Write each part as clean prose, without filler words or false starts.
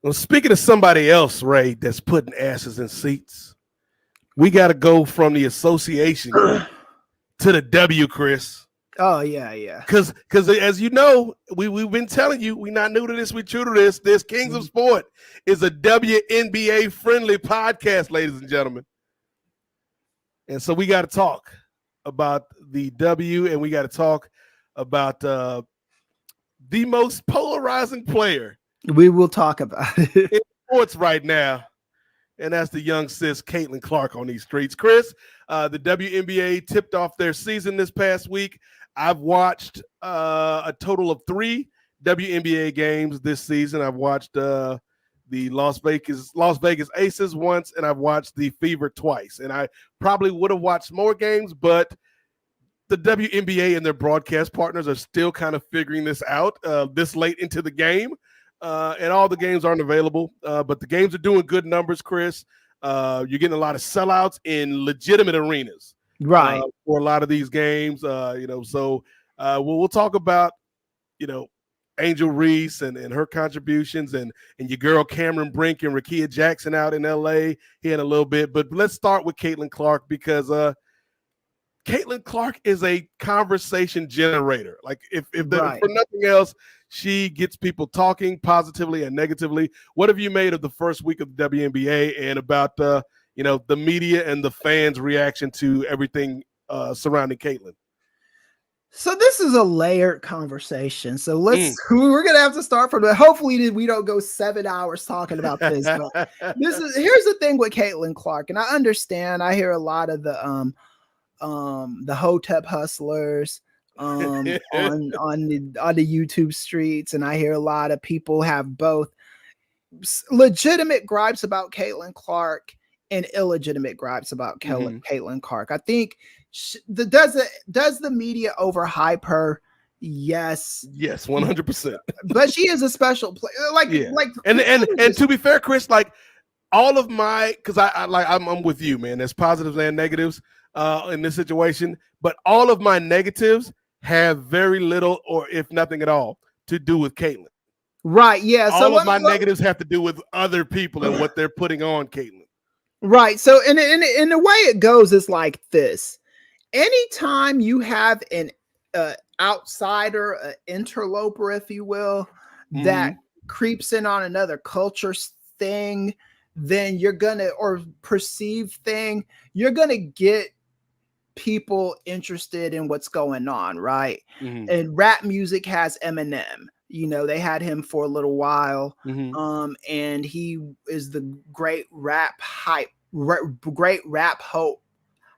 Well, speaking of somebody else, Ray, that's putting asses in seats, we got to go from the association to the W, Kris. Oh, yeah. Because as you know, we've been telling you, we're not new to this, we're true to this. This Kings of Sport is a WNBA friendly podcast, ladies and gentlemen. And so we got to talk about the W, and we got to talk about the most polarizing player we will talk about it in sports right now. And that's the young sis, Caitlin Clark, on these streets. Kris, the WNBA tipped off their season this past week. I've watched a total of 3 WNBA games this season. I've watched the Las Vegas Aces once, and I've watched the Fever twice. And I probably would have watched more games, but the WNBA and their broadcast partners are still kind of figuring this out this late into the game. And all the games aren't available, but the games are doing good numbers, Kris. You're getting a lot of sellouts in legitimate arenas, right? For a lot of these games, So we'll talk about, Angel Reese and her contributions, and your girl Cameron Brink and Rakia Jackson out in LA here in a little bit. But let's start with Caitlin Clark, because Caitlin Clark is a conversation generator. Like if for nothing else, she gets people talking positively and negatively. What have you made of the first week of the WNBA and about the media and the fans' reaction to everything surrounding Caitlin? So this is a layered conversation. So we're gonna have to start from it. Hopefully we don't go 7 hours talking about this. But here's the thing with Caitlin Clark, and I understand. I hear a lot of the Hotep hustlers on the YouTube streets, and I hear a lot of people have both legitimate gripes about Caitlin Clark and illegitimate gripes about Caitlin Clark. I think does the media overhype her? Yes, 100%. But she is a special player. And to be fair, Kris, like all of my, because I'm with you, man. There's positives and negatives in this situation, but all of my negatives have very little, or if nothing at all, to do with Caitlin. Right. Yeah. All of my negatives have to do with other people and what they're putting on Caitlin. Right. So, and the way it goes is like this. Anytime you have an outsider, an interloper, if you will, that creeps in on another culture's thing, then you're gonna, or perceived thing, you're gonna get people interested in what's going on, right? And rap music has Eminem. They had him for a little while, and he is the great rap hope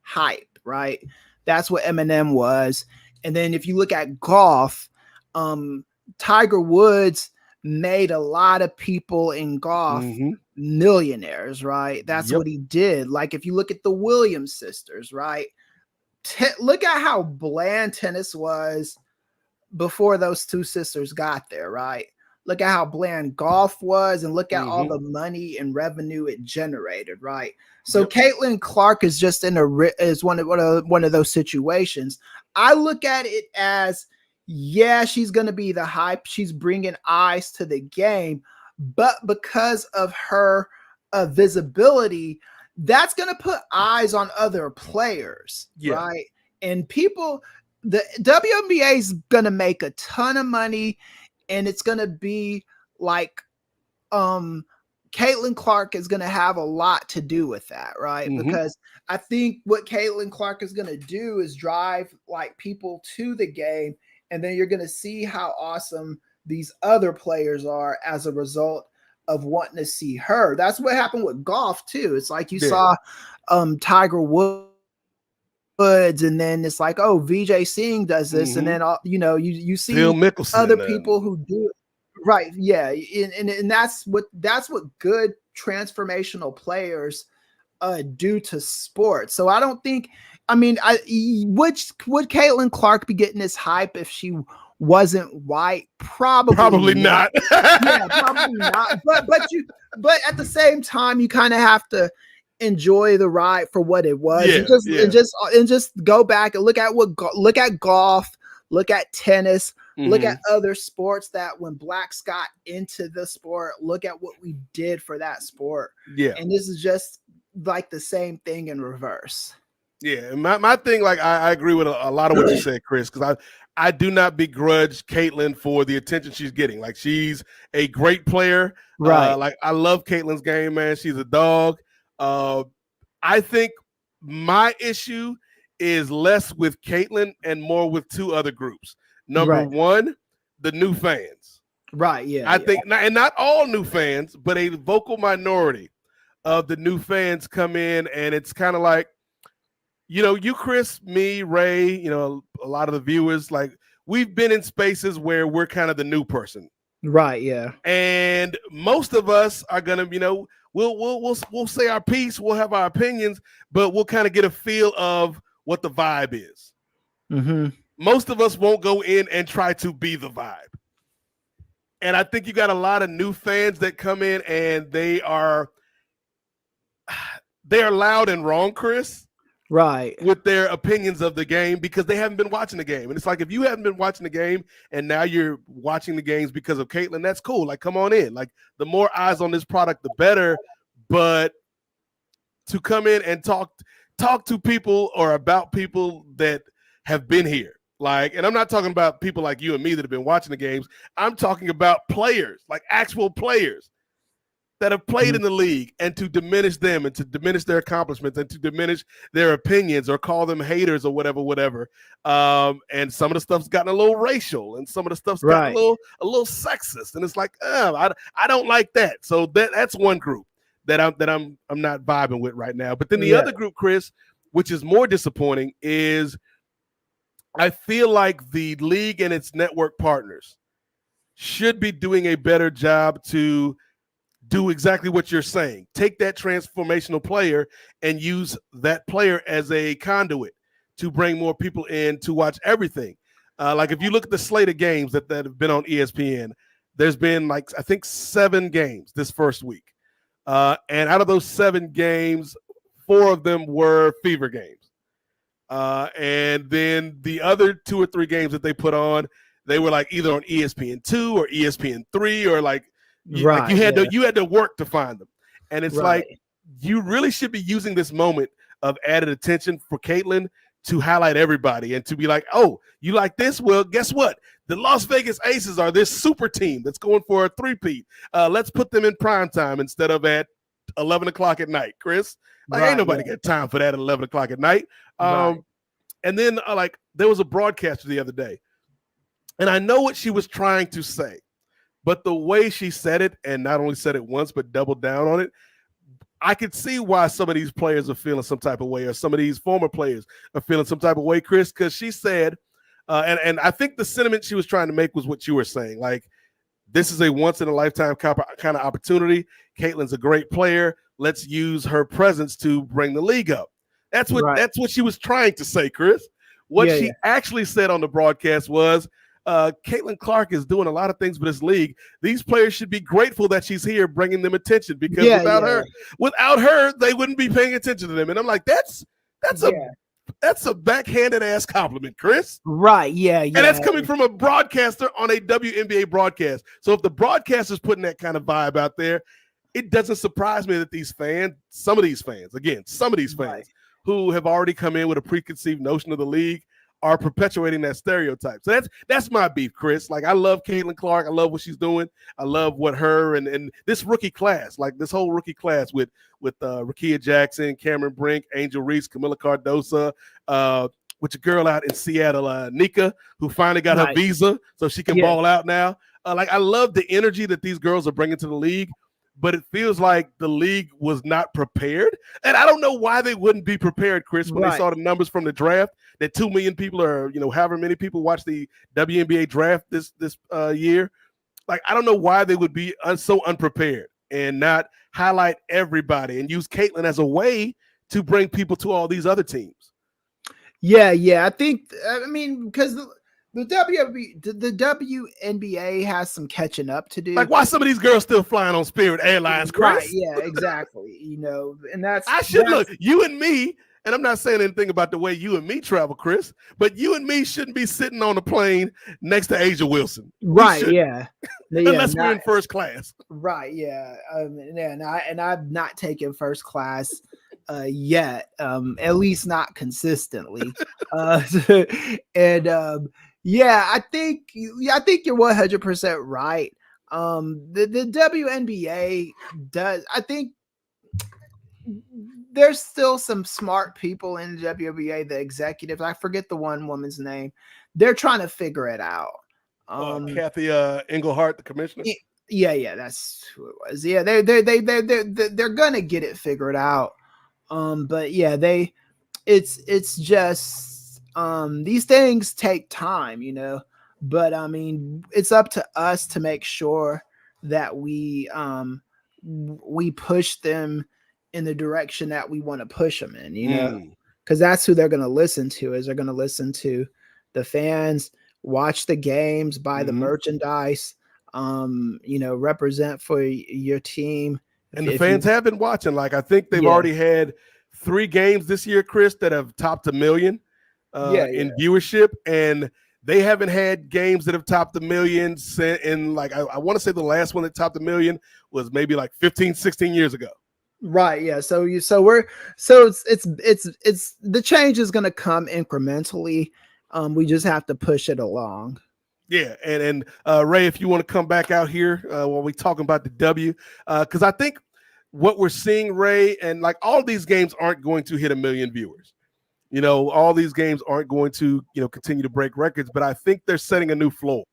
hype, right? That's what Eminem was. And then if you look at golf, Tiger Woods made a lot of people in golf millionaires, right? That's what he did. Like if you look at the Williams sisters, right? Look at how bland tennis was before those two sisters got there, right? Look at how bland golf was, and look at all the money and revenue it generated, right? So Caitlin Clark is just is one of those situations. I look at it as, she's going to be the hype. She's bringing eyes to the game, but because of her visibility, that's going to put eyes on other players, right? And people, the WNBA is going to make a ton of money, and it's going to be like, Caitlin Clark is going to have a lot to do with that, right? Because I think what Caitlin Clark is going to do is drive like people to the game, and then you're going to see how awesome these other players are as a result of wanting to see her. That's what happened with golf too. It's like you saw Tiger Woods, and then it's like, oh, VJ Singh does this, and then you see other people who do it. Right. Yeah. And that's what good transformational players do to sports. So I don't think, would Caitlin Clark be getting this hype if she wasn't white? Probably not. Yeah, probably not. But at the same time, you kind of have to enjoy the ride for what it was, and just go back and look at golf, look at tennis, Look at other sports that when blacks got into the sport, look at what we did for that sport. Yeah. And this is just like the same thing in reverse. Yeah. And my thing, like, I agree with a lot of what you said, Kris, because I do not begrudge Caitlin for the attention she's getting. Like, she's a great player. Right. Like, I love Caitlin's game, man. She's a dog. I think my issue is less with Caitlin and more with two other groups. Number one, the new fans. Right, yeah. I think, and not all new fans, but a vocal minority of the new fans come in, and it's kind of like, you, Kris, me, Ray, a lot of the viewers, like, we've been in spaces where we're kind of the new person. Right, yeah. And most of us are gonna, we'll say our piece, we'll have our opinions, but we'll kind of get a feel of what the vibe is. Most of us won't go in and try to be the vibe. And I think you got a lot of new fans that come in and they are loud and wrong, Kris. Right. With their opinions of the game because they haven't been watching the game. And it's like, if you haven't been watching the game and now you're watching the games because of Caitlin, that's cool. Like, come on in. Like, the more eyes on this product, the better. But to come in and talk to people or about people that have been here. Like, and I'm not talking about people like you and me that have been watching the games. I'm talking about players, like actual players that have played in the league, and to diminish them and to diminish their accomplishments and to diminish their opinions or call them haters or whatever. And some of the stuff's gotten a little racial and some of the stuff's gotten a little sexist. And it's like, I don't like that. So that's one group that I'm not vibing with right now. But then the other group, Kris, which is more disappointing, is I feel like the league and its network partners should be doing a better job to do exactly what you're saying. Take that transformational player and use that player as a conduit to bring more people in to watch everything. Like, if you look at the slate of games that have been on ESPN, there's been, like, I think 7 games this first week. And out of those 7 games, 4 of them were fever games. And then the other 2 or 3 games that they put on, they were like either on ESPN2 or ESPN3 or like, you had to work to find them. And it's like, you really should be using this moment of added attention for Caitlin to highlight everybody and to be like, oh, you like this? Well, guess what? The Las Vegas Aces are this super team that's going for a three-peat. Let's put them in prime time instead of at 11 o'clock at night, Kris. Like, ain't nobody got time for that at 11 o'clock at night. And then, like, there was a broadcaster the other day, and I know what she was trying to say. But the way she said it, and not only said it once, but doubled down on it, I could see why some of these players are feeling some type of way, or some of these former players are feeling some type of way, Kris, because she said, and I think the sentiment she was trying to make was what you were saying. Like, this is a once-in-a-lifetime kind of opportunity. Caitlin's a great player. Let's use her presence to bring the league up. That's what she was trying to say, Kris. What she actually said on the broadcast was, Caitlin Clark is doing a lot of things for this league. These players should be grateful that she's here bringing them attention, because without her, they wouldn't be paying attention to them. And I'm like, that's a backhanded ass compliment, Kris. Right. Yeah. And that's coming from a broadcaster on a WNBA broadcast. So if the broadcaster's putting that kind of vibe out there, it doesn't surprise me that some of these fans who have already come in with a preconceived notion of the league are perpetuating that stereotype. So that's my beef, Kris. Like, I love Caitlin Clark. I love what she's doing. I love what her and this rookie class, like this whole rookie class with Rakia Jackson, Cameron Brink, Angel Reese, Camila Cardosa, with your girl out in Seattle, Nika, who finally got her visa so she can ball out now. Like, I love the energy that these girls are bringing to the league, but it feels like the league was not prepared. And I don't know why they wouldn't be prepared, Kris, when they saw the numbers from the draft, that 2 million people or, however many people watched the WNBA draft this year. Like, I don't know why they would be so unprepared and not highlight everybody and use Caitlin as a way to bring people to all these other teams. Yeah. I think, because the WNBA has some catching up to do. Like, why some of these girls still flying on Spirit Airlines, Kris? Right, yeah, exactly. And that's look, you and me and I'm not saying anything about the way you and me travel, Kris, but you and me shouldn't be sitting on a plane next to Asia Wilson. Right. Yeah. Yeah. Unless we're in first class. Right. Yeah. Yeah. And I've not taken first class yet. At least not consistently. And yeah, I think you're 100% right. The WNBA does. I think there's still some smart people in the WNBA, the executives. I forget the one woman's name. They're trying to figure it out. Kathy Engelhart, the commissioner. Yeah, that's who it was. Yeah, they're gonna get it figured out. But yeah, it's just these things take time, you know. But I mean, it's up to us to make sure that we push them in the direction that we want to push them in, you know, because that's who they're going to listen to. Is they're going to listen to the fans, watch the games, buy the merchandise, you know, represent for your team. And the fans have been watching. Like, I think they've already had 3 games this year, Kris, that have topped 1 million in viewership, and they haven't had games that have topped 1 million in, like, I want to say the last one that topped 1 million was maybe like 15, 16 years ago. Right. Yeah. So it's the change is going to come incrementally. We just have to push it along. Yeah. And Ray, if you want to come back out here while we're talking about the W, because I think what we're seeing, Ray, and like all these games aren't going to hit 1 million viewers. You know, all these games aren't going to, you know, continue to break records, but I think they're setting a new floor.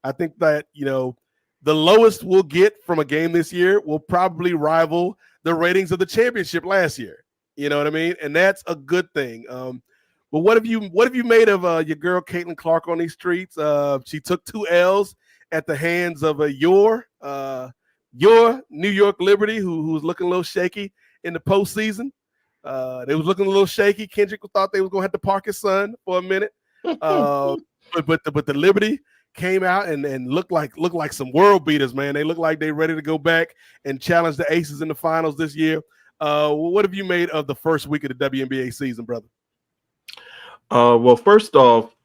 I think that, you know, the lowest we'll get from a game this year will probably rival the ratings of the championship last year. You know what I mean? And that's a good thing. But what have you made of your girl Caitlin Clark on these streets? She took 2 L's at the hands of your New York Liberty, who was looking a little shaky in the postseason. They was looking a little shaky. Kendrick thought they was gonna have to park his son for a minute. But the Liberty came out and looked like some world beaters, man. They look like they're ready to go back and challenge the Aces in the finals this year. What have you made of the first week of the WNBA season, brother? Well, first off,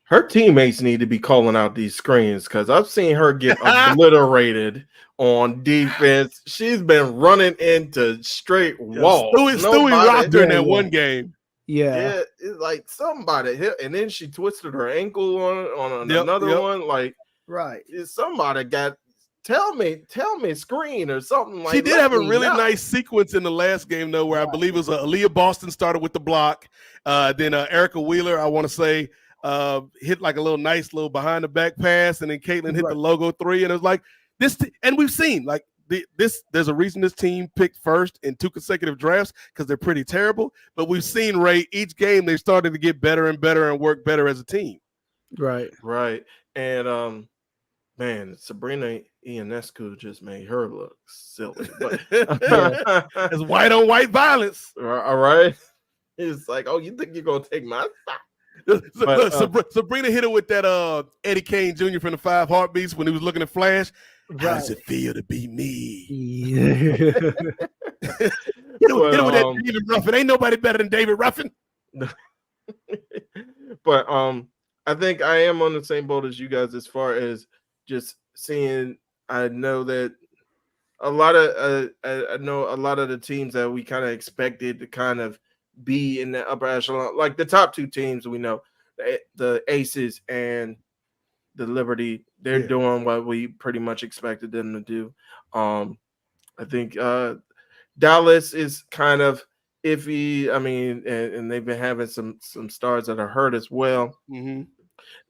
her teammates need to be calling out these screens because I've seen her get obliterated on defense. She's been running into straight walls. Stewie rocked her in that one game. Yeah, it's like somebody hit, and then she twisted her ankle on another one. Like, right, somebody got tell me screen or something like. She did have a really nice sequence in the last game though, where I believe it was Aaliyah Boston started with the block, then Erica Wheeler, I want to say, hit like a nice little behind the back pass, and then Caitlin hit the logo 3, and it was like this. And we've seen like there's a reason this team picked first in 2 consecutive drafts because they're pretty terrible. But we've seen, Ray, each game they started to get better and better and work better as a team. Right. And man, Sabrina Ionescu just made her look silly. But it's white on white violence. All right. It's like, oh, you think you're gonna take my spot? Sabrina hit it with that Eddie Kane Jr. from the 5 Heartbeats when he was looking at Flash. How does it feel to be me? Yeah. hit it with that David Ruffin. Ain't nobody better than David Ruffin. But I think I am on the same boat as you guys as far as just seeing. I know that a lot of the teams that we kind of expected to kind of be in the upper echelon, like the top 2 teams we know, the Aces and the Liberty, they're doing what we pretty much expected them to do. I think Dallas is kind of iffy. I mean, and they've been having some stars that are hurt as well. Mm-hmm.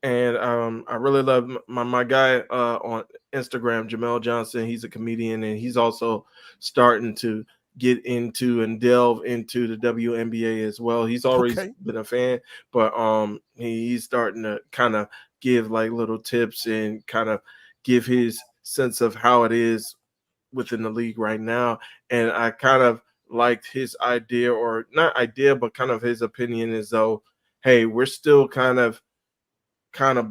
And I really love my guy on Instagram, Jamel Johnson. He's a comedian, and he's also starting to get into and delve into the WNBA as well. He's always been a fan, but he's starting to kind of give like little tips and kind of give his sense of how it is within the league right now. And I kind of liked his idea, or not idea, but kind of his opinion, as though, hey, we're still kind of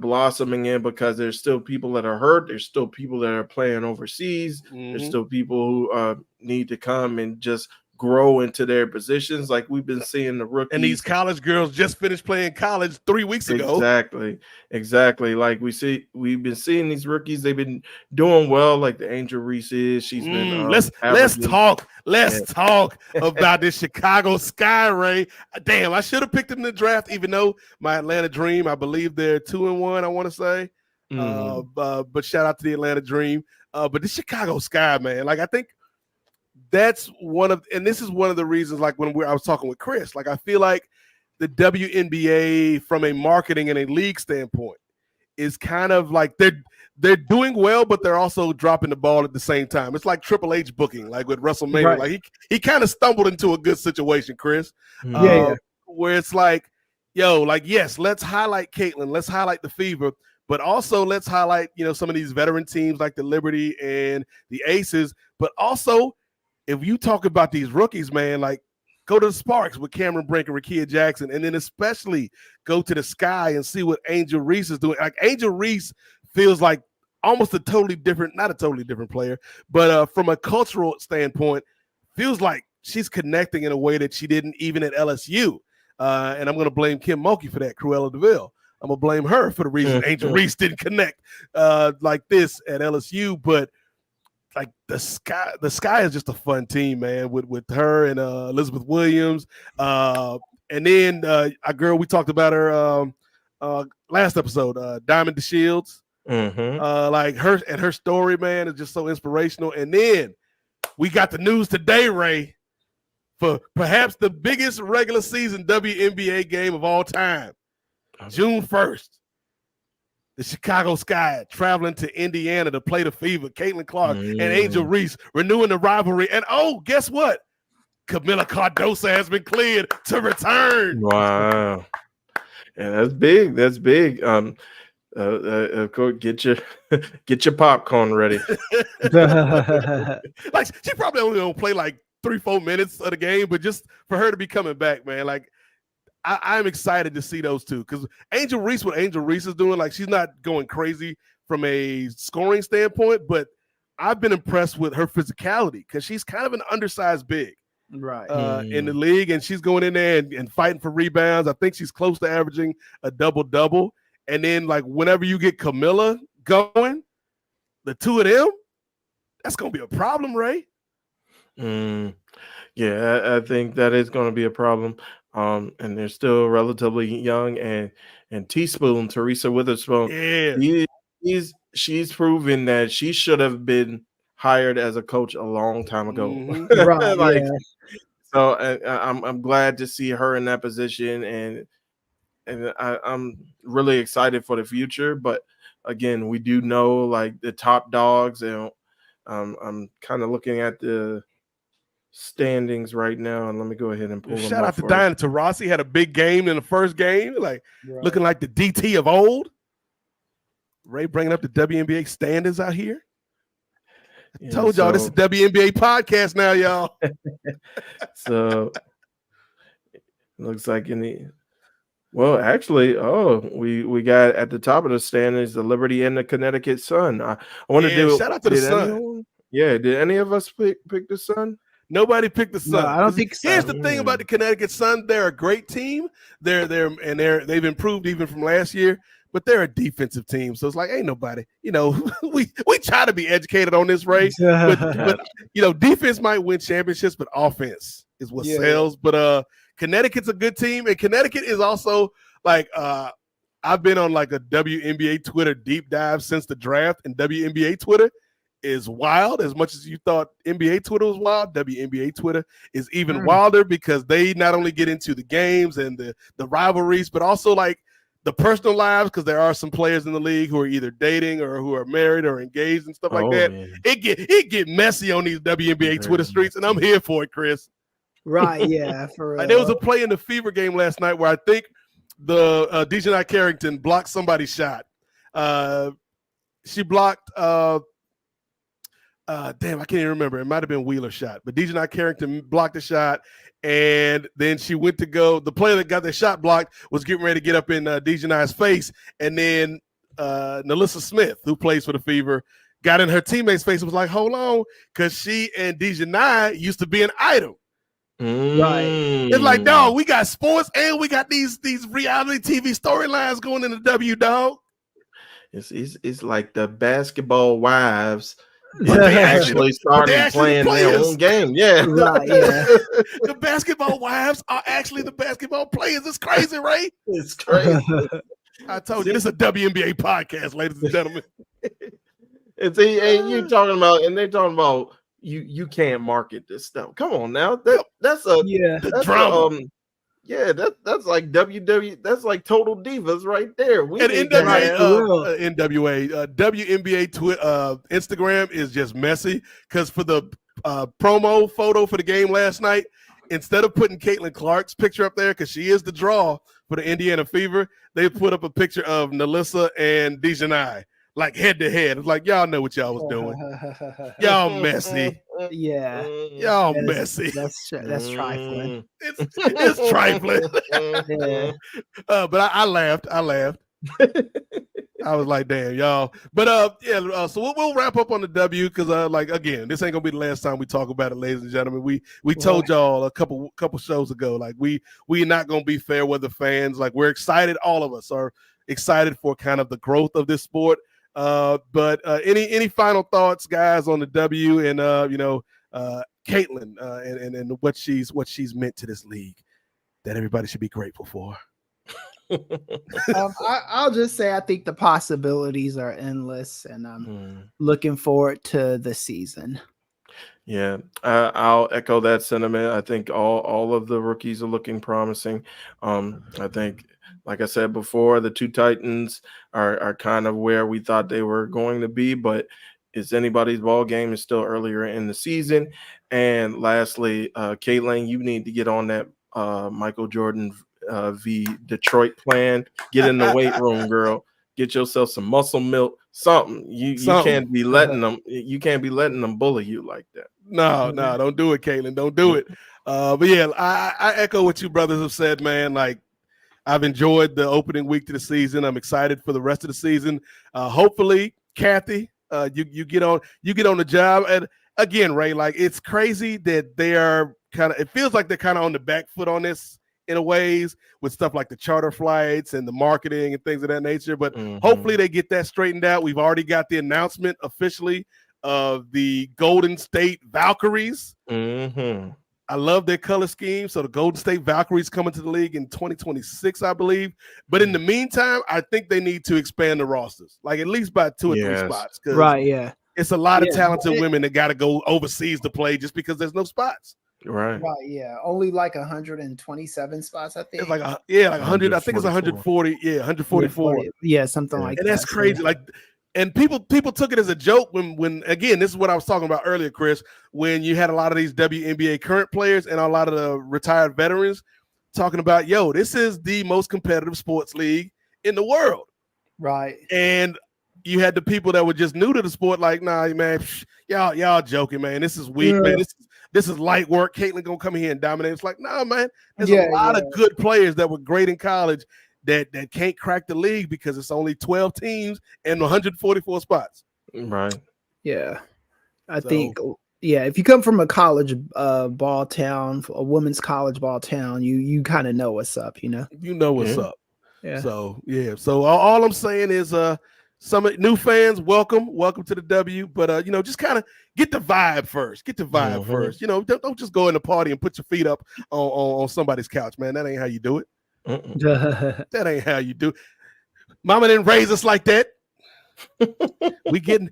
blossoming in because there's still people that are hurt. There's still people that are playing overseas. Mm-hmm. There's still people who need to come and just grow into their positions, like we've been seeing the rookies. And these college girls just finished playing college 3 weeks ago. Exactly. Like we've been seeing these rookies. They've been doing well, like the Angel Reese is. She's been let's talk about this Chicago Sky, Ray. Damn, I should have picked them in the draft, even though my Atlanta Dream, I believe they're 2-1, I want to say. But shout out to the Atlanta Dream. But the Chicago Sky, man, like I think that's this is one of the reasons, like when I was talking with Kris, like I feel like the WNBA from a marketing and a league standpoint is kind of like they're doing well, but they're also dropping the ball at the same time. It's like Triple H booking, like with WrestleMania. Right. Like he kind of stumbled into a good situation, Kris. Where it's like, yo, like, yes, let's highlight Caitlin, let's highlight the Fever, but also let's highlight, some of these veteran teams like the Liberty and the Aces. But also, if you talk about these rookies, man, like go to the Sparks with Cameron Brink and Rakia Jackson, and then especially go to the Sky and see what Angel Reese is doing. Like Angel Reese feels like almost not a totally different player, but from a cultural standpoint, feels like she's connecting in a way that she didn't even at LSU. And I'm going to blame Kim Mulkey for that, Cruella DeVille. I'm going to blame her for the reason Angel Reese didn't connect like this at LSU, but like the Sky is just a fun team, man, with her and Elizabeth Williams. And then a girl, we talked about her last episode, Diamond DeShields. Like her story, man, is just so inspirational. And then we got the news today, Ray, for perhaps the biggest regular season WNBA game of all time. June 1st. The Chicago Sky traveling to Indiana to play the Fever. Caitlin Clark and Angel Reese renewing the rivalry. And guess what? Camila Cardoso has been cleared to return. Wow. And that's big. That's big. Of course, get your popcorn ready. Like she probably only gonna play like 3-4 minutes of the game, but just for her to be coming back, man, like I'm excited to see those two, because Angel Reese, what Angel Reese is doing, like she's not going crazy from a scoring standpoint, but I've been impressed with her physicality because she's kind of an undersized big in the league, and she's going in there and fighting for rebounds. I think she's close to averaging a double-double. And then, like, whenever you get Camila going, the two of them, that's going to be a problem, Ray. Yeah, I think that is going to be a problem. And they're still relatively young. And Teaspoon, Teresa Witherspoon, she's proven that she should have been hired as a coach a long time ago. Right. So I'm glad to see her in that position, and I'm really excited for the future. But again, we do know like the top dogs, and I'm kind of looking at the standings right now, and let me go ahead and pull them up. Shout out to Diana Taurasi, had a big game in the first game, like looking like the DT of old. Ray bringing up the WNBA standards out here. I told y'all this is a WNBA podcast now, y'all. So it looks like we got at the top of the standings the Liberty and the Connecticut Sun. I want to do shout out to the Sun. Did any of us pick the Sun? Nobody picked the Sun. No, I don't think so. Here's the thing about the Connecticut Sun: they're a great team. They've improved even from last year, but they're a defensive team. So it's like, ain't nobody. We try to be educated on this, Ray. but defense might win championships, but offense is what sells. But Connecticut's a good team, and Connecticut is also like I've been on like a WNBA Twitter deep dive since the draft, and WNBA Twitter is wild. As much as you thought NBA Twitter was wild, WNBA Twitter is even wilder, because they not only get into the games and the rivalries, but also like the personal lives, because there are some players in the league who are either dating or who are married or engaged and stuff like that. Man. It get messy on these WNBA Twitter streets, and I'm here for it, Kris. Right, yeah. For real. Like, there was a play in the Fever game last night where I think the Dejanai Carrington blocked somebody's shot. She blocked I can't even remember. It might have been Wheeler's shot, but Dejanai Carrington blocked the shot, and then she went to go. The player that got the shot blocked was getting ready to get up in Dejanai's face, and then Nalissa Smith, who plays for the Fever, got in her teammate's face and was like, hold on, because she and Dejanai used to be an item. It's like, dog, we got sports and we got these reality TV storylines going in the W, dog. It's like the basketball wives. But They actually started playing their own game. Yeah. Right, yeah. The basketball wives are actually the basketball players. It's crazy, right? It's crazy. I told you, this is a WNBA podcast, ladies and gentlemen. And you talking about, and they're talking about you can't market this stuff. Come on now. That's a drama. That's like that's like Total Divas right there. We and NWA, WNBA Instagram is just messy because for the promo photo for the game last night, instead of putting Caitlin Clark's picture up there because she is the draw for the Indiana Fever, they put up a picture of Nalissa and Dejanai, like head to head. It's like, y'all know what y'all was doing. Y'all messy. Yeah. Y'all messy. That's trifling. It's trifling. Yeah. But I laughed. I was like, damn, y'all. But so we'll wrap up on the W because like again, this ain't gonna be the last time we talk about it, ladies and gentlemen. We told y'all a couple shows ago, like we not gonna be fair weather fans. Like we're excited, all of us are excited for kind of the growth of this sport. But any final thoughts, guys, on the W and Caitlin and what she's meant to this league that everybody should be grateful for? I'll just say I think the possibilities are endless, and I'm looking forward to the season. Yeah, I'll echo that sentiment. I think all of the rookies are looking promising. I think, like I said before, the two Titans are kind of where we thought they were going to be, but it's anybody's ball game. It's still earlier in the season. And lastly, Caitlin, you need to get on that Michael Jordan v. Detroit plan. Get in the weight room, girl. Get yourself some muscle milk, something. You can't be letting them. You can't be letting them bully you like that. No, don't do it, Caitlin. Don't do it. But yeah, I echo what you brothers have said, man. Like, I've enjoyed the opening week to the season. I'm excited for the rest of the season. Hopefully, Kathy, you get on the job. And again, Ray, like it's crazy that they are it feels like they're kind of on the back foot on this in a ways with stuff like the charter flights and the marketing and things of that nature. But hopefully they get that straightened out. We've already got the announcement officially of the Golden State Valkyries. I love their color scheme. So the Golden State Valkyries coming to the league in 2026, I believe. But in the meantime, I think they need to expand the rosters, like at least by 2 or 3 spots. Right, yeah. It's a lot of talented women that got to go overseas to play just because there's no spots. Right, yeah. Only like 127 spots, I think. It's like 100. I think it's 140. Yeah, 144. Yeah, something like that. And that's crazy. Like, and people took it as a joke when again, this is what I was talking about earlier, Chris, when you had a lot of these WNBA current players and a lot of the retired veterans talking about, this is the most competitive sports league in the world. Right. And you had the people that were just new to the sport, like, nah, man, y'all joking, man. This is weak, man. This is light work. Caitlin gonna come here and dominate. It's like, nah, man. There's a lot of good players that were great in college that can't crack the league because it's only 12 teams and 144 spots. Right. Yeah. I think, if you come from a college ball town, a women's college ball town, you kind of know what's up, You know what's up. Yeah. So, So all I'm saying is some new fans, welcome to the W. But, just kind of get the vibe first. Get the vibe first. Don't just go in the party and put your feet up on somebody's couch, man. That ain't how you do it. That ain't how you do. Mama didn't raise us like that. we getting